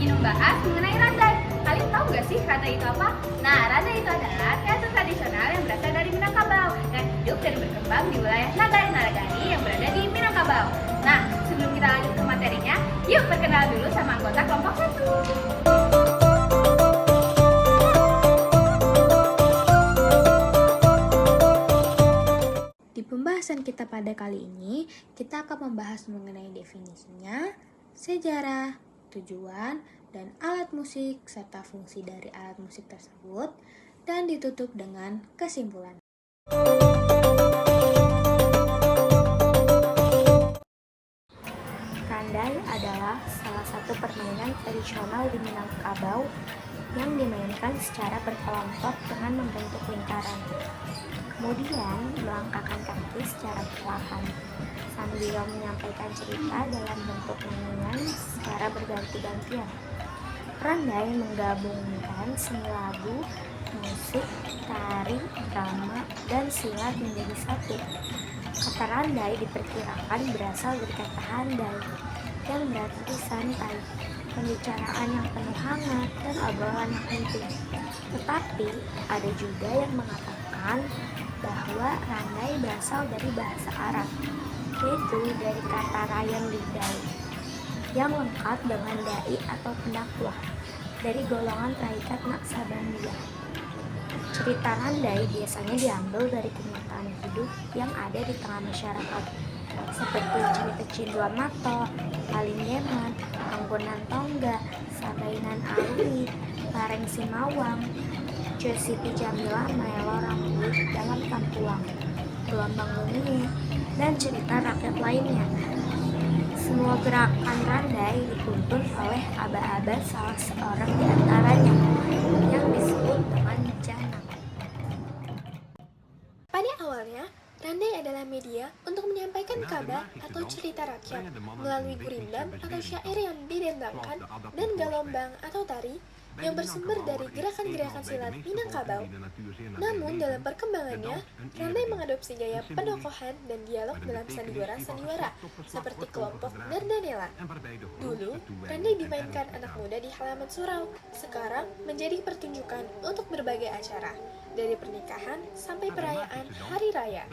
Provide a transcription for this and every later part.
membahas mengenai randai. Kalian tahu nggak sih randai itu apa? Nah, randai itu adalah teater tradisional yang berasal dari Minangkabau dan hidup dan berkembang di wilayah Nagari-Nagari yang berada di Minangkabau. Nah, sebelum kita lanjut ke materinya, yuk perkenalan dulu sama anggota kelompok 1. Di pembahasan kita pada kali ini, kita akan membahas mengenai definisinya, sejarah, tujuan, dan alat musik serta fungsi dari alat musik tersebut, dan ditutup dengan kesimpulan. Randai adalah salah satu permainan tradisional di Minangkabau yang dimainkan secara berkelompok dengan membentuk lingkaran. Kemudian melangkahkan kaki secara perlahan sambil menyampaikan cerita dalam bentuk nyanyian secara berganti-gantian. Randai menggabungkan seni lagu, musik, tari, drama, dan silat menjadi satu. Kata randai diperkirakan berasal dari kata handai yang berarti santai, pembicaraan yang penuh hangat, dan obrolan yang penting. Tetapi ada juga yang mengatakan bahwa randai berasal dari bahasa Arab, yaitu dari kata rayan lidai, yang lengkap dengan dai atau pendakwah dari golongan tarikat Naksabandia. Cerita randai biasanya diambil dari kenyataan hidup yang ada di tengah masyarakat, seperti cerita Cinduan Mato, Palindeman, Anggonan Tongga, Sabainan Awi, Lareng Simawang, Jositi Jamila Maelo Rambut dalam Tampuang, Gelombang Lumine, dan cerita rakyat lainnya. Semua gerakan randai dituntun oleh aba-aba salah seorang di antaranya yang disebut dengan janang. Pada awalnya, randai adalah media untuk menyampaikan kabar atau cerita rakyat melalui gurindam atau syair yang didendangkan dan galombang atau tari yang bersumber dari gerakan-gerakan silat Minangkabau. Namun dalam perkembangannya, randai mengadopsi gaya penokohan dan dialog dalam sandiwara-sandiwara seperti kelompok Dardanella. Dulu, randai dimainkan anak muda di halaman surau, sekarang menjadi pertunjukan untuk berbagai acara, dari pernikahan sampai perayaan hari raya.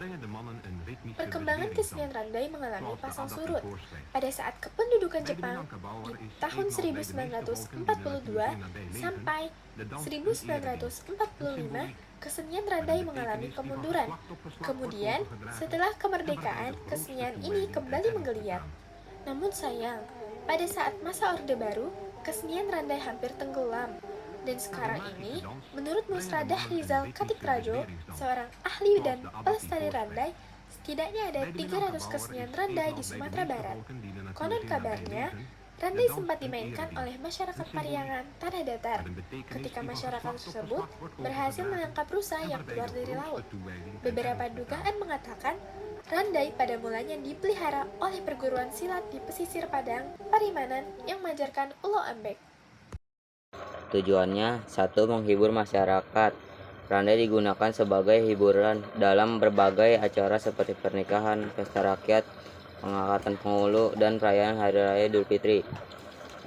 Perkembangan kesenian randai mengalami pasang surut. Pada saat kependudukan Jepang di tahun 1942 sampai 1945, kesenian randai mengalami kemunduran. Kemudian, setelah kemerdekaan, kesenian ini kembali menggeliat. Namun sayang, pada saat masa Orde Baru, kesenian randai hampir tenggelam. Dan sekarang ini, menurut Musradah Rizal Katikrajo, seorang ahli dan pelestari randai, setidaknya ada 300 kesenian randai di Sumatera Barat. Konon kabarnya, randai sempat dimainkan oleh masyarakat Pariangan Tanah Datar ketika masyarakat tersebut berhasil menangkap rusa yang keluar dari laut. Beberapa dugaan mengatakan randai pada mulanya dipelihara oleh perguruan silat di pesisir Padang, Parimanan yang mengajarkan ulo ambek. Tujuannya, 1. Menghibur masyarakat. Randai digunakan sebagai hiburan dalam berbagai acara seperti pernikahan, pesta rakyat, pengangkatan penghulu, dan perayaan Hari Raya Idul Fitri.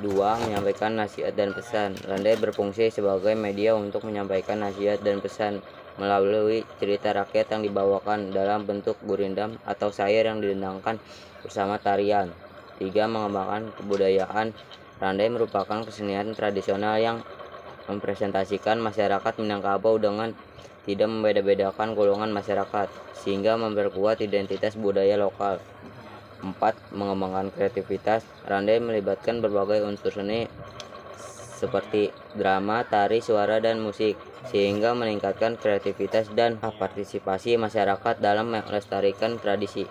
2. Menyampaikan nasihat dan pesan. Randai berfungsi sebagai media untuk menyampaikan nasihat dan pesan melalui cerita rakyat yang dibawakan dalam bentuk gurindam atau syair yang didendangkan bersama tarian. 3. Mengembangkan kebudayaan. Randai merupakan kesenian tradisional yang mempresentasikan masyarakat Minangkabau dengan tidak membeda-bedakan golongan masyarakat, sehingga memperkuat identitas budaya lokal. 4. Mengembangkan kreativitas. Randai melibatkan berbagai unsur seni seperti drama, tari, suara, dan musik, sehingga meningkatkan kreativitas dan partisipasi masyarakat dalam melestarikan tradisi.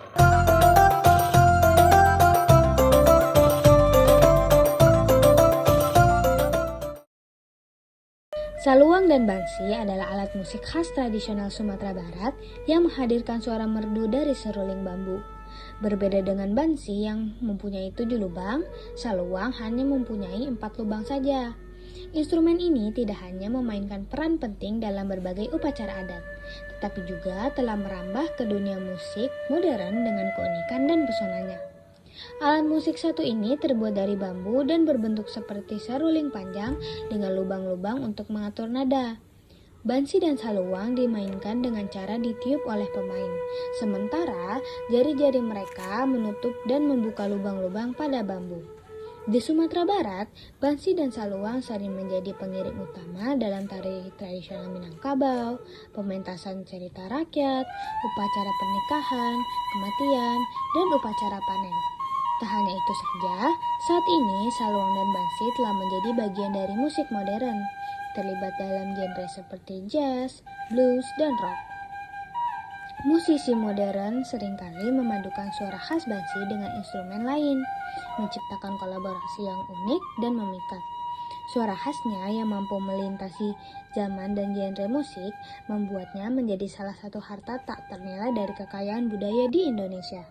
Saluang dan bansi adalah alat musik khas tradisional Sumatera Barat yang menghadirkan suara merdu dari seruling bambu. Berbeda dengan bansi yang mempunyai 7 lubang, saluang hanya mempunyai 4 lubang saja. Instrumen ini tidak hanya memainkan peran penting dalam berbagai upacara adat, tetapi juga telah merambah ke dunia musik modern dengan keunikan dan pesonanya. Alat musik satu ini terbuat dari bambu dan berbentuk seperti seruling panjang dengan lubang-lubang untuk mengatur nada. Bansi dan saluang dimainkan dengan cara ditiup oleh pemain, sementara jari-jari mereka menutup dan membuka lubang-lubang pada bambu. Di Sumatera Barat, bansi dan saluang sering menjadi pengiring utama dalam tari tradisional Minangkabau, pementasan cerita rakyat, upacara pernikahan, kematian, dan upacara panen. Tak hanya itu saja, saat ini saluang dan bansi telah menjadi bagian dari musik modern, terlibat dalam genre seperti jazz, blues, dan rock. Musisi modern seringkali memadukan suara khas bansi dengan instrumen lain, menciptakan kolaborasi yang unik dan memikat. Suara khasnya yang mampu melintasi zaman dan genre musik membuatnya menjadi salah satu harta tak ternilai dari kekayaan budaya di Indonesia.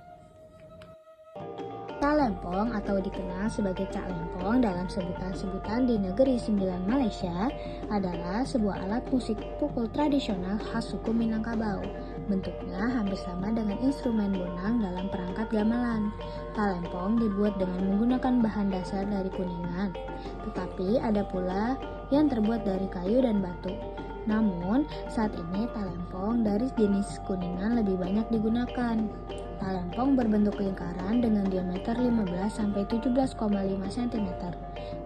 Talempong atau dikenal sebagai Cak Lempong dalam sebutan-sebutan di negeri Sembilan Malaysia adalah sebuah alat musik pukul tradisional khas suku Minangkabau. Bentuknya hampir sama dengan instrumen bonang dalam perangkat gamelan. Talempong dibuat dengan menggunakan bahan dasar dari kuningan, tetapi ada pula yang terbuat dari kayu dan batu. Namun, saat ini talempong dari jenis kuningan lebih banyak digunakan. Talempong berbentuk lingkaran dengan diameter 15-17,5 cm.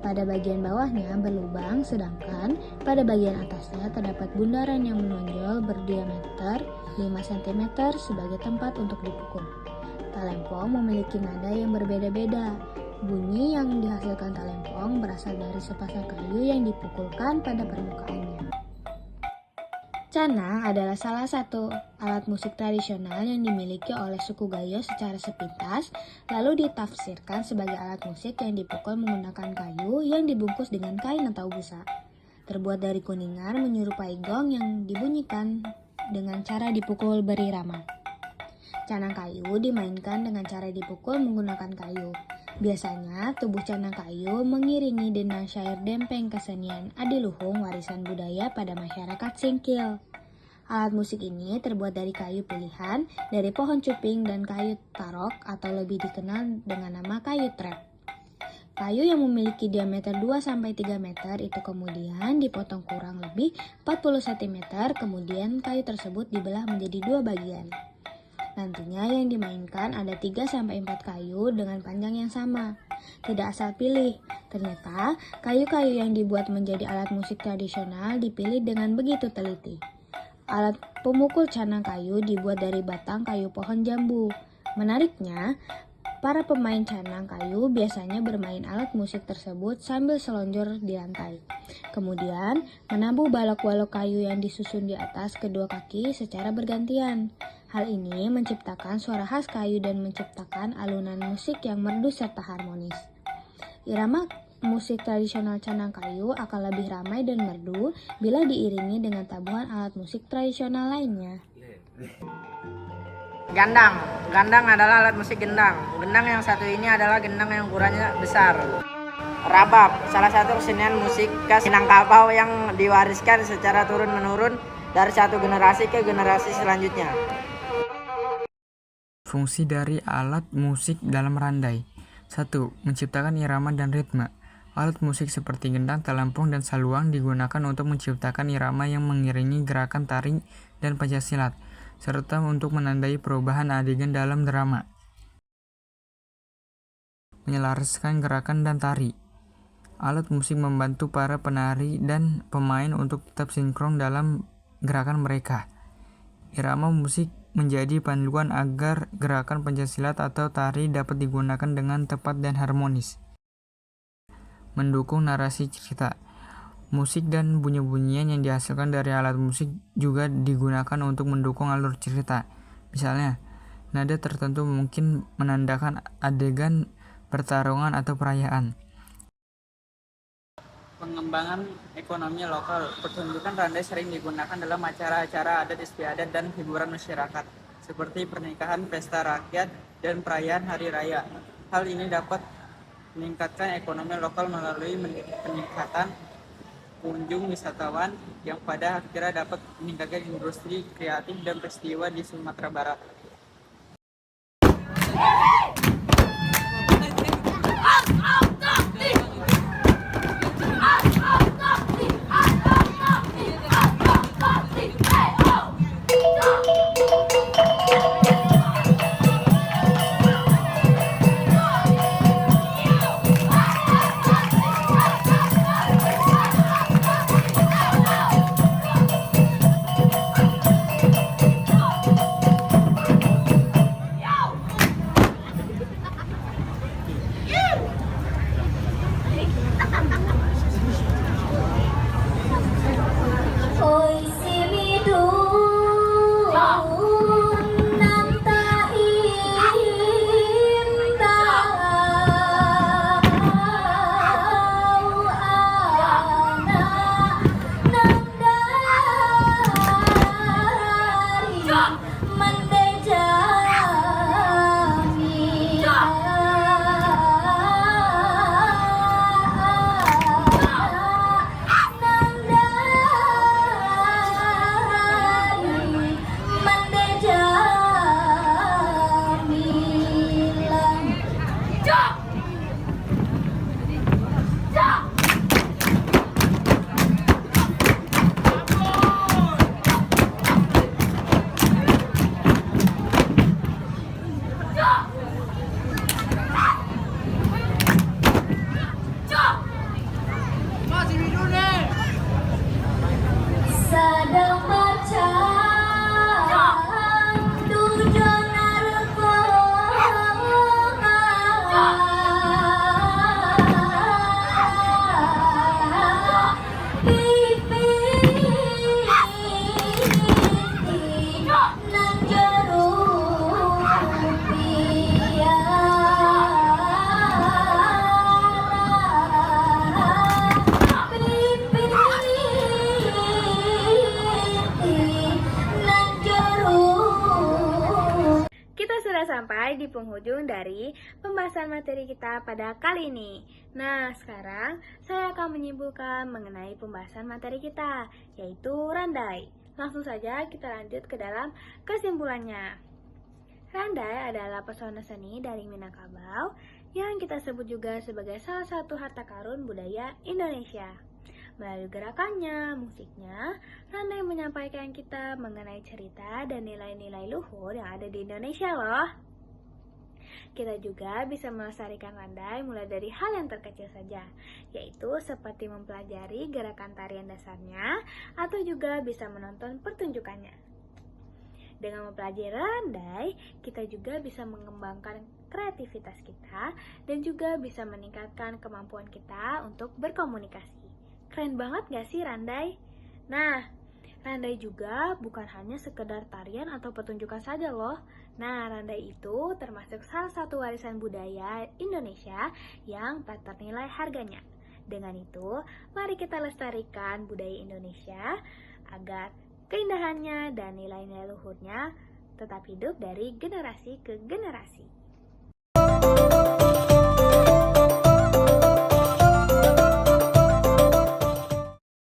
Pada bagian bawahnya berlubang, sedangkan pada bagian atasnya terdapat bundaran yang menonjol berdiameter 5 cm sebagai tempat untuk dipukul. Talempong memiliki nada yang berbeda-beda. Bunyi yang dihasilkan talempong berasal dari sepasang kayu yang dipukulkan pada permukaannya. Canang adalah salah satu alat musik tradisional yang dimiliki oleh suku Gayo secara sepintas, lalu ditafsirkan sebagai alat musik yang dipukul menggunakan kayu yang dibungkus dengan kain atau busa. Terbuat dari kuningan menyerupai gong yang dibunyikan dengan cara dipukul berirama. Canang kayu dimainkan dengan cara dipukul menggunakan kayu. Biasanya, tubuh canang kayu mengiringi dendang syair dempeng kesenian adiluhung warisan budaya pada masyarakat Singkil. Alat musik ini terbuat dari kayu pilihan dari pohon cuping dan kayu tarok atau lebih dikenal dengan nama kayu trep. Kayu yang memiliki diameter 2-3 meter itu kemudian dipotong kurang lebih 40 cm, kemudian kayu tersebut dibelah menjadi dua bagian. Nantinya yang dimainkan ada 3-4 kayu dengan panjang yang sama. Tidak asal pilih, ternyata kayu-kayu yang dibuat menjadi alat musik tradisional dipilih dengan begitu teliti. Alat pemukul canang kayu dibuat dari batang kayu pohon jambu. Menariknya, para pemain canang kayu biasanya bermain alat musik tersebut sambil selonjor di lantai. Kemudian, menabuh balok-balok kayu yang disusun di atas kedua kaki secara bergantian. Hal ini menciptakan suara khas kayu dan menciptakan alunan musik yang merdu serta harmonis. Irama musik tradisional canang kayu akan lebih ramai dan merdu bila diiringi dengan tabuhan alat musik tradisional lainnya. Gandang. Gandang adalah alat musik gendang. Gendang yang satu ini adalah gendang yang ukurannya besar. Rabab, salah satu kesenian musik khas Minangkabau yang diwariskan secara turun-menurun dari satu generasi ke generasi selanjutnya. Fungsi dari alat musik dalam randai. 1. Menciptakan irama dan ritme. Alat musik seperti gendang, talempong, dan saluang digunakan untuk menciptakan irama yang mengiringi gerakan tari dan pencaksilat, serta untuk menandai perubahan adegan dalam drama. Menyelaraskan gerakan dan tari. Alat musik membantu para penari dan pemain untuk tetap sinkron dalam gerakan mereka. Irama musik menjadi panduan agar gerakan pencaksilat atau tari dapat digunakan dengan tepat dan harmonis. Mendukung narasi cerita. Musik dan bunyi-bunyian yang dihasilkan dari alat musik juga digunakan untuk mendukung alur cerita. Misalnya, nada tertentu mungkin menandakan adegan pertarungan atau perayaan. Pengembangan ekonomi lokal. Pertunjukan randai sering digunakan dalam acara-acara adat istiadat dan hiburan masyarakat, seperti pernikahan, pesta rakyat, dan perayaan hari raya. Hal ini dapat meningkatkan ekonomi lokal melalui peningkatan kunjung wisatawan yang pada akhirnya dapat meningkatkan industri kreatif dan peristiwa di Sumatera Barat. Kita sudah sampai di penghujung dari pembahasan materi kita pada kali ini. Nah, sekarang saya akan menyimpulkan mengenai pembahasan materi kita, yaitu randai. Langsung saja kita lanjut ke dalam kesimpulannya. Randai adalah pesona seni dari Minangkabau yang kita sebut juga sebagai salah satu harta karun budaya Indonesia. Melalui gerakannya, musiknya, Randai menyampaikan kita mengenai cerita dan nilai-nilai luhur yang ada di Indonesia loh. Kita juga bisa melestarikan Randai mulai dari hal yang terkecil saja, yaitu seperti mempelajari gerakan tarian dasarnya atau juga bisa menonton pertunjukannya. Dengan mempelajari Randai, kita juga bisa mengembangkan kreativitas kita dan juga bisa meningkatkan kemampuan kita untuk berkomunikasi. Keren banget gak sih Randai? Nah, Randai juga bukan hanya sekedar tarian atau pertunjukan saja loh. Nah, Randai itu termasuk salah satu warisan budaya Indonesia yang tak ternilai harganya. Dengan itu, mari kita lestarikan budaya Indonesia agar keindahannya dan nilai-nilai luhurnya tetap hidup dari generasi ke generasi.